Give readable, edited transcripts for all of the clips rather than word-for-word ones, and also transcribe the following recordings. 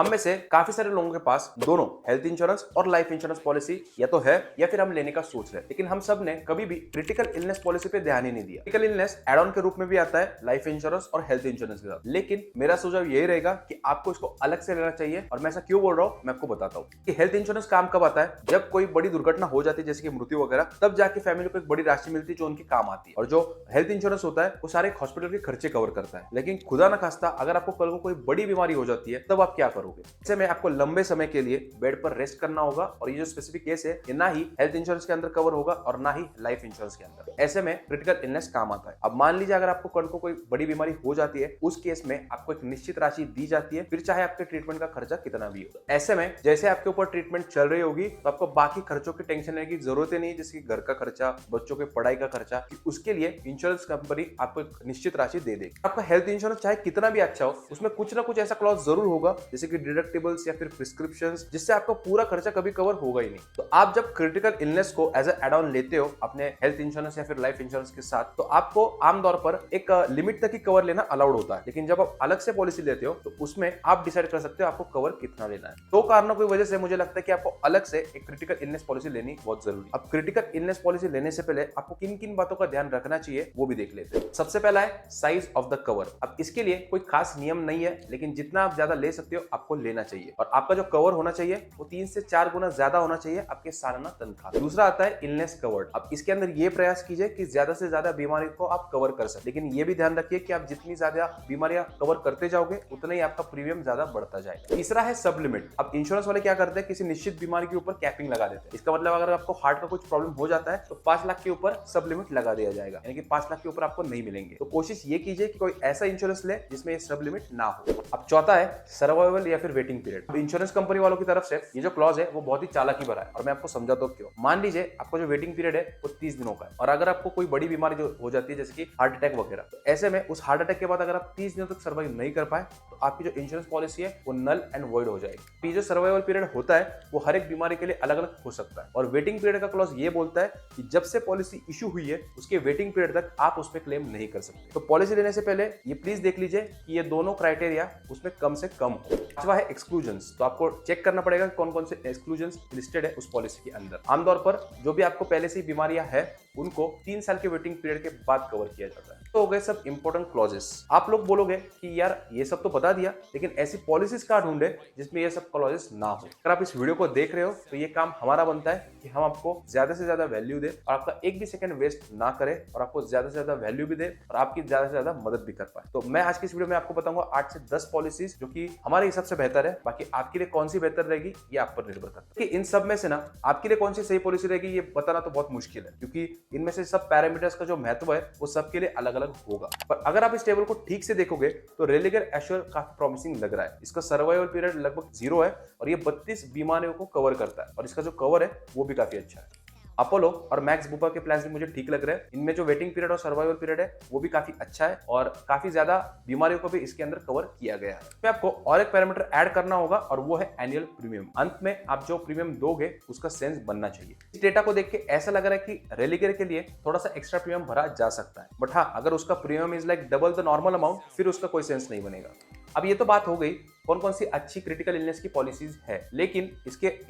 हम में से काफी सारे लोगों के पास दोनों हेल्थ इंश्योरेंस और लाइफ इंश्योरेंस पॉलिसी या तो है या फिर हम लेने का सोच रहे हैं, लेकिन हम सब ने कभी भी क्रिटिकल इलनेस पॉलिसी पे ध्यान ही नहीं दिया। क्रिटिकल इलनेस एड ऑन के रूप में भी आता है लाइफ इंश्योरेंस और हेल्थ इंश्योरेंस के साथ, लेकिन मेरा सुझाव यही रहेगा कि आपको इसको अलग से लेना चाहिए। और मैं ऐसा क्यों बोल रहा हूँ मैं आपको बताता हूँ कि हेल्थ इंश्योरेंस काम कब आता है, जब कोई बड़ी दुर्घटना हो जाती है जैसे कि मृत्यु वगैरह, तब जाके फैमिली को एक बड़ी राशि मिलती है जो उनकी काम आती है। और जो हेल्थ इंश्योरेंस होता है वो सारे हॉस्पिटल के खर्चे कवर करता है, लेकिन खुदा न खास्ता अगर आपको कल को कोई बड़ी बीमारी हो जाती है तब आप क्या करोगे। ऐसे में आपको लंबे समय के लिए बेड पर रेस्ट करना होगा, और ये जो स्पेसिफिक केस है ये ना ही हेल्थ इंश्योरेंस के अंदर कवर होगा और ना ही लाइफ इंश्योरेंस के अंदर। ऐसे में क्रिटिकल इलनेस काम आता है। अब मान लीजिए अगर आपको कल को कोई बड़ी बीमारी हो जाती है, उस केस में आपको एक निश्चित राशि दी जाती है, फिर चाहे आपके ट्रीटमेंट का खर्चा कितना भी हो। ऐसे में जैसे आपके ऊपर ट्रीटमेंट चल रही होगी तो आपको बाकी खर्चों की टेंशन लेने की जरूरत ही नहीं, जैसे घर का खर्चा, बच्चों के पढ़ाई का खर्चा, उसके लिए इंश्योरेंस कंपनी आपको एक निश्चित राशि दे देगी। आपका हेल्थ इंश्योरेंस चाहे कितना भी अच्छा हो, उसमें कुछ ना कुछ ऐसा क्लॉज जरूर होगा जैसे कि डिडक्टिबल्स या फिर प्रिस्क्रिप्शन, जिससे आपका पूरा खर्चा कभी कवर होगा ही नहीं। तो आप जब क्रिटिकल इलनेस को एज एड ऑन लेते हो अपने हेल्थ इंश्योरेंस या फिर लाइफ इंश्योरेंस के साथ, तो आपको आमतौर पर एक लिमिट तक ही कवर लेना अलाउड होता है, लेकिन जब आप अलग से पॉलिसी लेते हो तो उसमें आप डिसाइड कर सकते हो आपको कवर कितना लेना है। दो कारणों की वजह से मुझे लगता है कि आपको अलग से एक क्रिटिकल इलनेस पॉलिसी लेनी बहुत जरूरी है। अब क्रिटिकल इलनेस पॉलिसी लेने से पहले आपको किन किन बातों का ध्यान रखना चाहिए वो भी देख लेते हैं। सबसे पहला है साइज ऑफ द कवर। अब इसके लिए कोई खास नियम नहीं है, लेकिन जितना आप ज्यादा ले सकते हो आपको लेना चाहिए, और आपका जो कवर होना चाहिए वो 3 से 4 गुना ज्यादा होना चाहिए आपके सालाना तनख्वाह। दूसरा आता है इलनेस कवर्ड। अब इसके अंदर ये प्रयास कीजिए कि ज्यादा से ज्यादा बीमारी को आप कवर कर सके, लेकिन ये भी ध्यान रखिए कि आप जितनी ज्यादा बीमारियां कवर करते जाओगे उतना ही आपका प्रीमियम ज्यादा बढ़ता जाएगा। तीसरा है सब लिमिट। अब इंश्योरेंस वाले क्या करते हैं, किसी निश्चित बीमारी के ऊपर कैपिंग लगा देते हैं। इसका मतलब अगर आपको हार्ट का कुछ प्रॉब्लम हो जाता है तो 5 लाख के ऊपर सब लिमिट लगा दिया जाएगा, यानी कि 5 लाख के ऊपर आपको नहीं मिलेंगे। तो कोशिश ये कीजिए कि कोई ऐसा इंश्योरेंस ले जिसमें ये सब लिमिट ना हो। अब चौथा है सर्वाइवल या फिर वेटिंग पीरियड। इंश्योरेंस कंपनी वालों की तरफ से ये जो क्लॉज है वो बहुत ही चालाकी भरा है, और मैं आपको समझाता हूं क्यों। मान लीजिए आपको जो वेटिंग पीरियड है वो 30 दिनों का है, और अगर आपको कोई बड़ी बीमारी जो हो जाती है जैसे कि हार्ट अटैक वगैरह, तो ऐसे में उस हार्ट अटैक के बाद अगर आप 30 दिनों तक सर्वाइव नहीं कर पाए तो आपकी जो इंश्योरेंस पॉलिसी है वो नल एंड वॉइड हो जाएगी। ये जो सर्वाइवल पीरियड होता है वो हर एक बीमारी के लिए अलग अलग हो सकता है, और वेटिंग पीरियड का क्लॉज ये बोलता है कि जब से पॉलिसी इशू हुई है उसके वेटिंग पीरियड तक आप उस पर क्लेम नहीं कर सकते। तो पॉलिसी लेने से पहले ये प्लीज देख लीजिए कि ये दोनों क्राइटेरिया उसमें कम से कम हो। पांचवा है एक्सक्लूजन्स। तो आपको चेक करना पड़ेगा कौन कौन से एक्सक्लूजन्स लिस्टेड है उस पॉलिसी के अंदर। आमतौर पर जो भी आपको पहले से बीमारियां है उनको 3 साल के वेटिंग पीरियड के बाद कवर किया जाता है। तो हो गए सब इंपॉर्टेंट क्लॉजेस। आप लोग बोलोगे कि यार ये सब तो बता दिया, लेकिन ऐसी पॉलिसीज कहां ढूंढे जिसमें ये सब क्लॉजेस ना हो। अगर आप इस वीडियो को देख रहे हो तो ये काम हमारा बनता है कि हम आपको ज्यादा से ज्यादा वैल्यू दे, और आपका एक भी सेकंड वेस्ट ना करे, और आपको ज्यादा से ज्यादा वैल्यू भी दे और आपकी ज्यादा से ज्यादा मदद भी कर पाए। तो मैं आज की इस वीडियो में आपको बताऊंगा 8 से 10 पॉलिसीज जो कि हमारे हिसाब से बेहतर है। बाकी आपके लिए कौन सी बेहतर रहेगी ये आप पर निर्भर करता है। कि इन सब में से ना आपके लिए कौन सी सही पॉलिसी रहेगी ये बताना तो बहुत मुश्किल है, क्योंकि इनमें से सब पैरामीटर्स का जो महत्व है वो सबके लिए अलग अलग होगा। पर अगर आप इस टेबल को ठीक से देखोगे तो रेलिगर एश्योर काफी प्रॉमिसिंग लग रहा है। इसका सर्वाइवल पीरियड लगभग 0 है, और ये 32 बीमारियों को कवर करता है, और इसका जो कवर है वो भी काफी अच्छा है। अपोलो और मैक्स बुपा के प्लान भी मुझे ठीक लग रहे हैं। इनमें जो वेटिंग पीरियड और सर्वाइवल पीरियड है वो भी काफी अच्छा है, और काफी ज्यादा बीमारियों को भी इसके अंदर कवर किया गया है। तो आपको और एक पैरामीटर ऐड करना होगा, और वो है एनुअल प्रीमियम। अंत में आप जो प्रीमियम दोगे उसका सेंस बनना चाहिए। इस डेटा को देख के ऐसा लग रहा है कि रेलिगर के लिए थोड़ा सा एक्स्ट्रा प्रीमियम भरा जा सकता है, बट हाँ अगर उसका premium is like double the normal amount फिर उसका कोई सेंस नहीं बनेगा। अब ये तो बात हो गई कौन कौन सी अच्छी क्रिटिकल इलनेस की पॉलिसीज है, लेकिन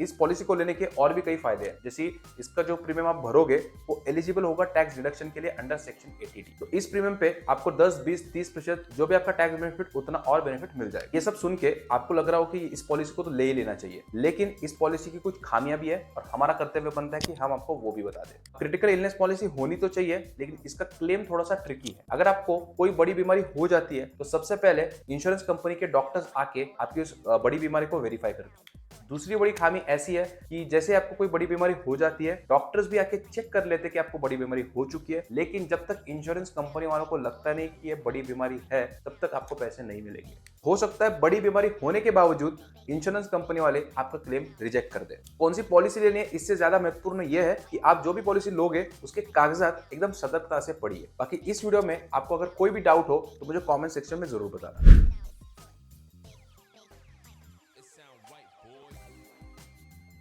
इस पॉलिसी को लेने के और भी कई फायदे हैं। जैसे इसका जो प्रीमियम आप भरोगे वो एलिजिबल होगा टैक्स डिडक्शन के लिए अंडर सेक्शन 80D। तो इस प्रीमियम पे आपको 10, 20, 30% जो भी आपका टैक्स बेनिफिट उतना और बेनिफिट मिल जाएगा। ये सब सुन के आपको लग रहा हो कि इस पॉलिसी को तो ले ही लेना चाहिए, लेकिन इस पॉलिसी की कुछ खामियां भी है, और हमारा कर्तव्य बनता है कि हम आपको वो भी बता दें। क्रिटिकल इलनेस पॉलिसी होनी तो चाहिए, लेकिन इसका क्लेम थोड़ा सा ट्रिकी है। अगर आपको कोई बड़ी बीमारी हो जाती है तो सबसे पहले इंश्योरेंस कंपनी के डॉक्टर्स आके आपकी उस बड़ी बीमारी को वेरीफाई करते हैं। दूसरी बड़ी खामी ऐसी है कि जैसे आपको कोई बड़ी बीमारी हो जाती है डॉक्टर्स भी आके चेक कर लेते हैं कि आपको बड़ी बीमारी हो चुकी है, लेकिन जब तक इंश्योरेंस कंपनी वालों को लगता नहीं कि ये बड़ी बीमारी है तब तक आपको पैसे नहीं मिलेंगे। हो सकता है बड़ी बीमारी होने के बावजूद इंश्योरेंस कंपनी वाले आपका क्लेम रिजेक्ट कर दे। कौन सी पॉलिसी लेनी है इससे ज्यादा महत्वपूर्ण यह है कि आप जो भी पॉलिसी लोगे उसके कागजात एकदम सतर्कता से पढ़िए। बाकी इस वीडियो में आपको अगर कोई भी डाउट हो तो मुझे कॉमेंट सेक्शन में जरूर बताना।